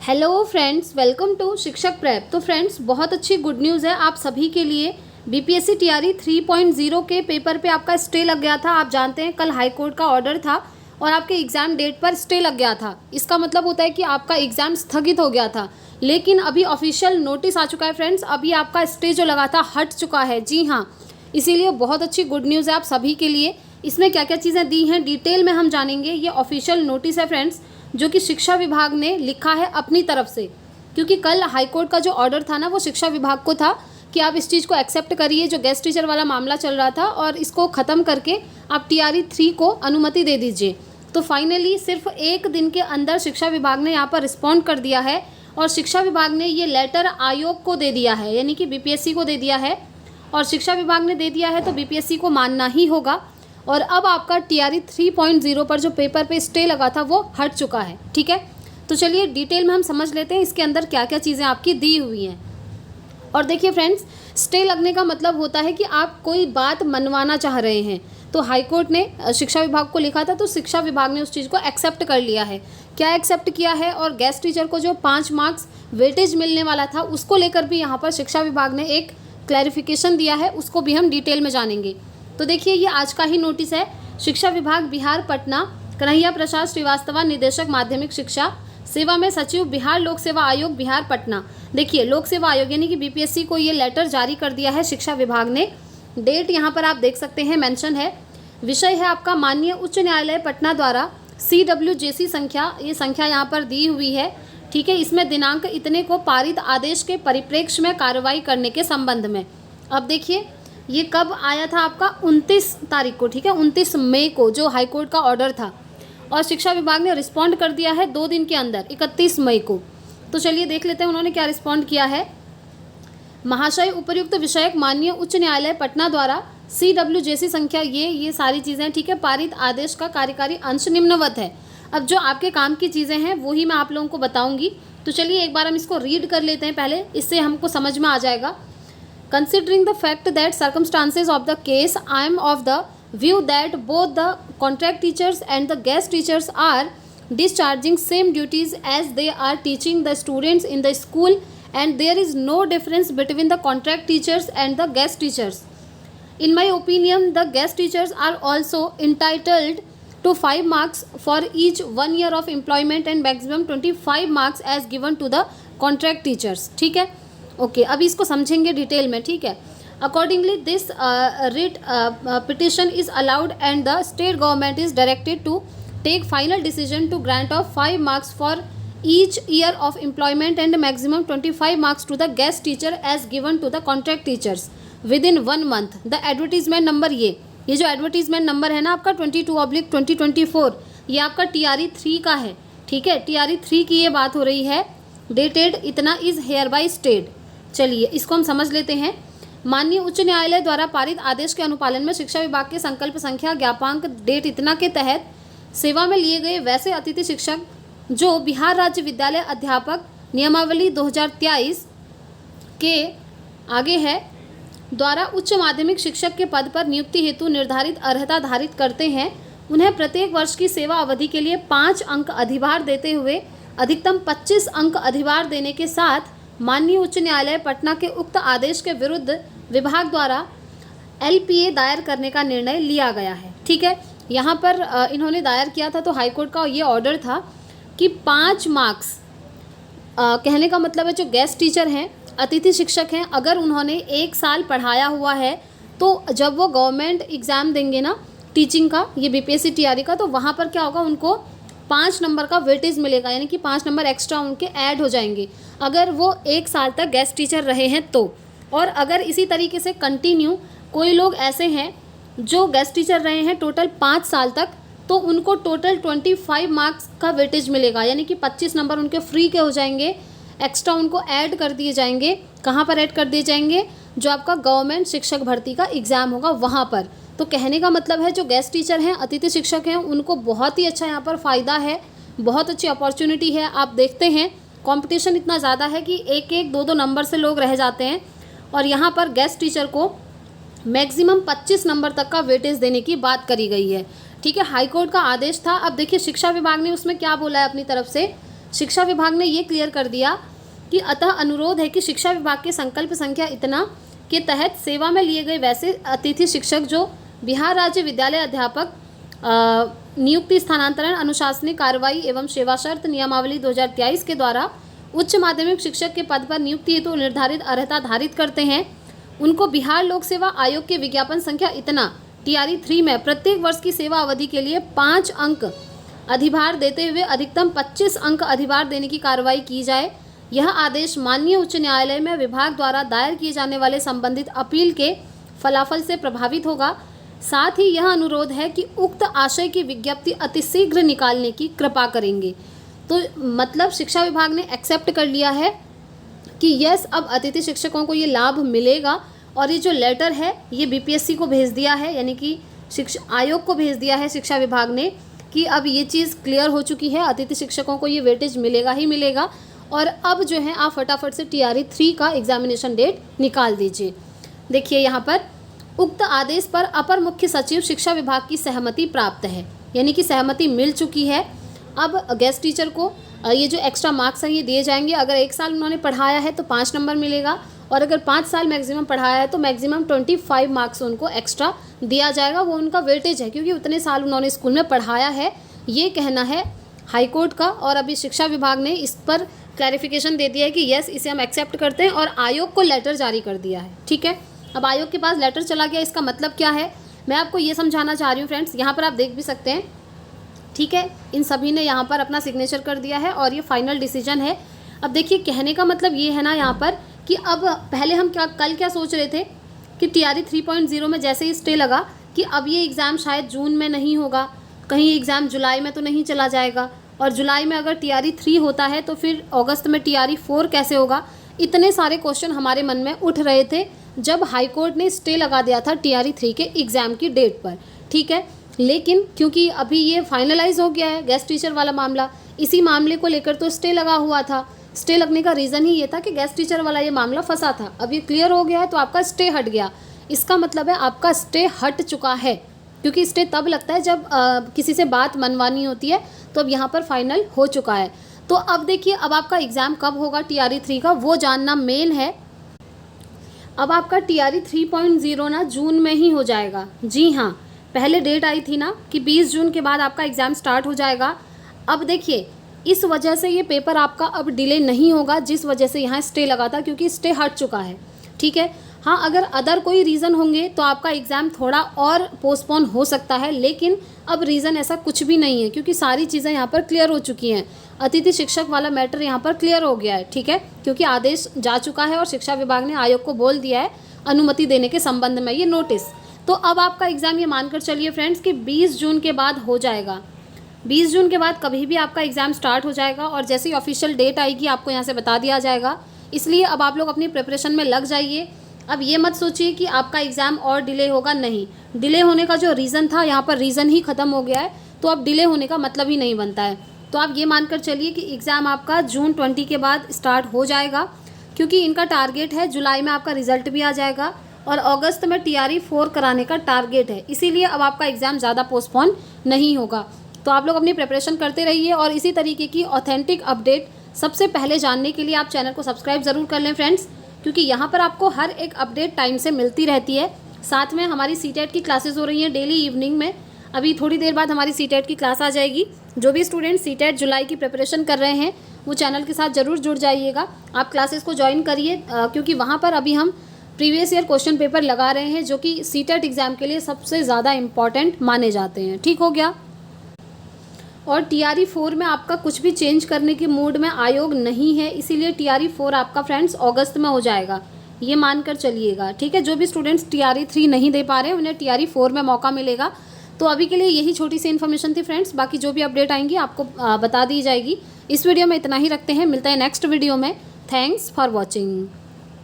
Hello friends, welcome to शिक्षक prep. तो friends, बहुत अच्छी गुड न्यूज़ है आप सभी के लिए। बीपीएससी टीआरई 3.0 के पेपर पे आपका स्टे लग गया था। आप जानते हैं कल हाई कोर्ट का ऑर्डर था और आपके एग्ज़ाम डेट पर स्टे लग गया था। इसका मतलब होता है कि आपका एग्ज़ाम स्थगित हो गया था, लेकिन अभी ऑफिशियल नोटिस आ चुका है फ्रेंड्स। अभी आपका स्टे जो लगा था हट चुका है। जी हाँ, इसीलिए बहुत अच्छी गुड न्यूज़ है आप सभी के लिए। इसमें क्या क्या चीज़ें दी हैं डिटेल में हम जानेंगे। ये ऑफिशियल नोटिस है फ्रेंड्स, जो कि शिक्षा विभाग ने लिखा है अपनी तरफ से, क्योंकि कल हाईकोर्ट का जो ऑर्डर था ना वो शिक्षा विभाग को था कि आप इस चीज़ को एक्सेप्ट करिए, जो गेस्ट टीचर वाला मामला चल रहा था, और इसको ख़त्म करके आप टीआरई 3 को अनुमति दे दीजिए। तो फाइनली सिर्फ एक दिन के अंदर शिक्षा विभाग ने यहाँ पर रिस्पॉन्ड कर दिया है और शिक्षा विभाग ने ये लेटर आयोग को दे दिया है, यानी कि बीपीएससी को दे दिया है। और शिक्षा विभाग ने दे दिया है तो बीपीएससी को मानना ही होगा। और अब आपका टीआरई 3.0 पर जो पेपर पे स्टे लगा था वो हट चुका है। ठीक है, तो चलिए डिटेल में हम समझ लेते हैं इसके अंदर क्या क्या चीज़ें आपकी दी हुई हैं। और देखिए फ्रेंड्स, स्टे लगने का मतलब होता है कि आप कोई बात मनवाना चाह रहे हैं। तो हाईकोर्ट ने शिक्षा विभाग को लिखा था, तो शिक्षा विभाग ने उस चीज़ को एक्सेप्ट कर लिया है। क्या एक्सेप्ट किया है? और गेस्ट टीचर को जो 5 मार्क्स वेटेज मिलने वाला था उसको लेकर भी यहाँ पर शिक्षा विभाग ने एक क्लैरिफिकेशन दिया है, उसको भी हम डिटेल में जानेंगे। तो देखिए, ये आज का ही नोटिस है। शिक्षा विभाग बिहार पटना, कन्हैया प्रसाद श्रीवास्तव, निदेशक माध्यमिक शिक्षा सेवा में सचिव, बिहार लोक सेवा आयोग बिहार पटना। देखिए, लोक सेवा आयोग यानी कि बीपीएससी को ये लेटर जारी कर दिया है शिक्षा विभाग ने। डेट यहाँ पर आप देख सकते हैं, मेंशन है। विषय है आपका माननीय उच्च न्यायालय पटना द्वारा CWJC संख्या, ये संख्या यहाँ पर दी हुई है। ठीक है, इसमें दिनांक इतने को पारित आदेश के परिप्रेक्ष्य में कार्रवाई करने के संबंध में। अब देखिए, ये कब आया था आपका? 29 तारीख को। ठीक है, 29 मई को जो हाईकोर्ट का ऑर्डर था, और शिक्षा विभाग ने रिस्पॉन्ड कर दिया है 2 दिन के अंदर, 31 मई को। तो चलिए देख लेते हैं उन्होंने क्या रिस्पॉन्ड किया है। महाशय, उपर्युक्त विषयक माननीय उच्च न्यायालय पटना द्वारा CWJC संख्या ये सारी चीज़ें, ठीक है, पारित आदेश का कार्यकारी अंश निम्नवत है। अब जो आपके काम की चीज़ें हैं वही मैं आप लोगों को बताऊंगी। तो चलिए एक बार हम इसको रीड कर लेते हैं पहले, इससे हमको समझ में आ जाएगा। Considering the fact that circumstances of the case, I am of the view that both the contract teachers and the guest teachers are discharging same duties as they are teaching the students in the school, and there is no difference between the contract teachers and the guest teachers. In my opinion, the guest teachers are also entitled to 5 marks for each 1 year of employment and maximum 25 marks as given to the contract teachers. ठीक है, okay, अभी इसको समझेंगे detail में। ठीक है, accordingly this writ petition is allowed and the state government is directed to take final decision to grant of 5 marks for each year of employment and maximum 25 marks to the guest teacher as given to the contract teachers within 1 month. The advertisement number, ये जो advertisement number है ना आपका 22/2024, ये आपका TRE 3 का है। ठीक है, टीआरई 3 की ये बात हो रही है। डेटेड इतना इज हेयर बाई स्टेट। चलिए इसको हम समझ लेते हैं। माननीय उच्च न्यायालय द्वारा पारित आदेश के अनुपालन में शिक्षा विभाग के संकल्प संख्या ज्ञापांक डेट इतना के तहत सेवा में लिए गए वैसे अतिथि शिक्षक जो बिहार राज्य विद्यालय अध्यापक नियमावली 2023 के आगे है द्वारा उच्च माध्यमिक शिक्षक के पद पर नियुक्ति हेतु निर्धारित अर्हता धारित करते हैं, उन्हें प्रत्येक वर्ष की सेवा अवधि के लिए 5 अंक अधिभार देते हुए अधिकतम 25 अंक अधिभार देने के साथ माननीय उच्च न्यायालय पटना के उक्त आदेश के विरुद्ध विभाग द्वारा LPA दायर करने का निर्णय लिया गया है। ठीक है, यहाँ पर इन्होंने दायर किया था, तो हाईकोर्ट का ये ऑर्डर था कि 5 मार्क्स, कहने का मतलब है जो गेस्ट टीचर हैं, अतिथि शिक्षक हैं, अगर उन्होंने 1 साल पढ़ाया हुआ है तो जब वो गवर्नमेंट एग्ज़ाम देंगे ना टीचिंग का, ये बीपीएससी टीआरई का, तो वहाँ पर क्या होगा, उनको 5 नंबर का वेटेज मिलेगा, यानी कि 5 नंबर एक्स्ट्रा उनके ऐड हो जाएंगे अगर वो 1 साल तक गेस्ट टीचर रहे हैं तो। और अगर इसी तरीके से कंटिन्यू कोई लोग ऐसे हैं जो गेस्ट टीचर रहे हैं टोटल 5 साल तक, तो उनको टोटल 25 मार्क्स का वेटेज मिलेगा, यानी कि 25 नंबर उनके फ्री के हो जाएंगे, एक्स्ट्रा उनको ऐड कर दिए जाएंगे। कहाँ पर ऐड कर दिए जाएंगे? जो आपका गवर्नमेंट शिक्षक भर्ती का एग्ज़ाम होगा वहाँ पर। तो कहने का मतलब है जो गेस्ट टीचर हैं, अतिथि शिक्षक हैं, उनको बहुत ही अच्छा यहाँ पर फ़ायदा है, बहुत अच्छी अपॉर्चुनिटी है। आप देखते हैं कंपटीशन इतना ज़्यादा है कि 1-1, 2-2 नंबर से लोग रह जाते हैं, और यहाँ पर गेस्ट टीचर को मैक्सिमम 25 नंबर तक का वेटेज देने की बात करी गई है। ठीक है, हाईकोर्ट का आदेश था। अब देखिए शिक्षा विभाग ने उसमें क्या बोला है अपनी तरफ से, शिक्षा विभाग ने ये क्लियर कर दिया कि अतः अनुरोध है कि शिक्षा विभाग के संकल्प संख्या इतना के तहत सेवा में लिए गए वैसे अतिथि शिक्षक जो बिहार राज्य विद्यालय अध्यापक नियुक्ति स्थानांतरण अनुशासनिक कार्रवाई एवं सेवा शर्त नियमावली 2023 के द्वारा उच्च माध्यमिक शिक्षक के पद पर नियुक्ति हेतु निर्धारित अर्हता धारित करते हैं, उनको बिहार लोक सेवा आयोग के विज्ञापन संख्या इतना TRE 3 में प्रत्येक वर्ष की सेवा अवधि के लिए 5 अंक अधिभार देते हुए अधिकतम 25 अंक अधिभार देने की कार्रवाई की जाए। यह आदेश माननीय उच्च न्यायालय में विभाग द्वारा दायर किए जाने वाले संबंधित अपील के फलाफल से प्रभावित होगा। साथ ही यह अनुरोध है कि उक्त आशय की विज्ञप्ति अतिशीघ्र निकालने की कृपा करेंगे। तो मतलब शिक्षा विभाग ने एक्सेप्ट कर लिया है कि यस, अब अतिथि शिक्षकों को ये लाभ मिलेगा और ये जो लेटर है ये BPSC को भेज दिया है, यानी कि शिक्षा आयोग को भेज दिया है शिक्षा विभाग ने कि अब ये चीज़ क्लियर हो चुकी है, अतिथि शिक्षकों को ये वेटेज मिलेगा ही मिलेगा। और अब जो है आप फटाफट से TRE 3 का एग्जामिनेशन डेट निकाल दीजिए। देखिए यहाँ पर उक्त आदेश पर अपर मुख्य सचिव शिक्षा विभाग की सहमति प्राप्त है, यानी कि सहमति मिल चुकी है। अब गेस्ट टीचर को ये जो एक्स्ट्रा मार्क्स हैं ये दिए जाएंगे। अगर 1 साल उन्होंने पढ़ाया है तो 5 नंबर मिलेगा, और अगर 5 साल मैक्सिमम पढ़ाया है तो मैक्सिमम 25 मार्क्स उनको एक्स्ट्रा दिया जाएगा। वो उनका वेटेज है क्योंकि उतने साल उन्होंने स्कूल में पढ़ाया है, ये कहना है हाईकोर्ट का। और अभी शिक्षा विभाग ने इस पर क्लैरिफिकेशन दे दिया है कि यस, इसे हम एक्सेप्ट करते हैं और आयोग को लेटर जारी कर दिया है। ठीक है, अब आयोग के पास लेटर चला गया, इसका मतलब क्या है मैं आपको ये समझाना चाह रही हूँ फ्रेंड्स। यहाँ पर आप देख भी सकते हैं, ठीक है, इन सभी ने यहाँ पर अपना सिग्नेचर कर दिया है और ये फाइनल डिसीजन है। अब देखिए कहने का मतलब ये है ना यहाँ पर कि अब पहले हम कल क्या सोच रहे थे कि TRE 3.0 में जैसे ही स्टे लगा कि अब ये एग्ज़ाम शायद जून में नहीं होगा, कहीं एग्ज़ाम जुलाई में तो नहीं चला जाएगा, और जुलाई में अगर TRE 3 होता है तो फिर अगस्त में TRE 4 कैसे होगा। इतने सारे क्वेश्चन हमारे मन में उठ रहे थे जब हाईकोर्ट ने स्टे लगा दिया था TRE 3 के एग्ज़ाम की डेट पर। ठीक है, लेकिन क्योंकि अभी ये फाइनलाइज हो गया है गेस्ट टीचर वाला मामला, इसी मामले को लेकर तो स्टे लगा हुआ था। स्टे लगने का रीज़न ही ये था कि गेस्ट टीचर वाला ये मामला फंसा था। अब ये क्लियर हो गया है तो आपका स्टे हट गया। इसका मतलब है आपका स्टे हट चुका है, क्योंकि स्टे तब लगता है जब किसी से बात मनवानी होती है। तो अब यहाँ पर फाइनल हो चुका है। तो अब देखिए अब आपका एग्ज़ाम कब होगा TRE 3 का, वो जानना मेन है। अब आपका TRE 3.0 ना जून में ही हो जाएगा। जी हाँ, पहले डेट आई थी ना कि 20 जून के बाद आपका एग्ज़ाम स्टार्ट हो जाएगा। अब देखिए इस वजह से ये पेपर आपका अब डिले नहीं होगा, जिस वजह से यहाँ स्टे लगा था, क्योंकि स्टे हट चुका है। ठीक है, हाँ अगर अदर कोई रीज़न होंगे तो आपका एग्ज़ाम थोड़ा और पोस्टपोन हो सकता है, लेकिन अब रीज़न ऐसा कुछ भी नहीं है क्योंकि सारी चीज़ें यहाँ पर क्लियर हो चुकी हैं। अतिथि शिक्षक वाला मैटर यहाँ पर क्लियर हो गया है। ठीक है, क्योंकि आदेश जा चुका है और शिक्षा विभाग ने आयोग को बोल दिया है अनुमति देने के संबंध में ये नोटिस। तो अब आपका एग्ज़ाम ये मानकर चलिए फ्रेंड्स कि 20 जून के बाद हो जाएगा। 20 जून के बाद कभी भी आपका एग्ज़ाम स्टार्ट हो जाएगा और जैसे ही ऑफिशियल डेट आएगी आपको यहाँ से बता दिया जाएगा। इसलिए अब आप लोग अपनी प्रिपरेशन में लग जाइए। अब ये मत सोचिए कि आपका एग्ज़ाम और डिले होगा, नहीं। डिले होने का जो रीज़न था यहाँ पर रीज़न ही ख़त्म हो गया है, तो अब डिले होने का मतलब ही नहीं बनता है। तो आप ये मानकर चलिए कि एग्ज़ाम आपका जून 20 के बाद स्टार्ट हो जाएगा, क्योंकि इनका टारगेट है जुलाई में आपका रिज़ल्ट भी आ जाएगा और अगस्त में TRE 4 कराने का टारगेट है। इसीलिए अब आपका एग्ज़ाम ज़्यादा पोस्टपोन नहीं होगा। तो आप लोग अपनी प्रिपरेशन करते रहिए और इसी तरीके की ऑथेंटिक अपडेट सबसे पहले जानने के लिए आप चैनल को सब्सक्राइब ज़रूर कर लें फ्रेंड्स, क्योंकि यहाँ पर आपको हर एक अपडेट टाइम से मिलती रहती है। साथ में हमारी CTET की क्लासेस हो रही हैं डेली इवनिंग में। अभी थोड़ी देर बाद हमारी CTET की क्लास आ जाएगी। जो भी स्टूडेंट CTET जुलाई की प्रिपरेशन कर रहे हैं वो चैनल के साथ ज़रूर जुड़ जाइएगा। आप क्लासेस को ज्वाइन करिए, क्योंकि वहाँ पर अभी हम प्रीवियस ईयर क्वेश्चन पेपर लगा रहे हैं जो कि CTET एग्ज़ाम के लिए सबसे ज़्यादा इम्पॉर्टेंट माने जाते हैं। ठीक हो गया। और TRE 4 में आपका कुछ भी चेंज करने के मूड में आयोग नहीं है, इसीलिए TRE 4 आपका फ्रेंड्स अगस्त में हो जाएगा, ये मानकर चलिएगा। ठीक है, जो भी स्टूडेंट्स TRE 3 नहीं दे पा रहे हैं उन्हें TRE 4 में मौका मिलेगा। तो अभी के लिए यही छोटी सी इन्फॉर्मेशन थी फ्रेंड्स, बाकी जो भी अपडेट आएंगी आपको बता दी जाएगी। इस वीडियो में इतना ही रखते हैं, मिलता है नेक्स्ट वीडियो में। Thanks for watching.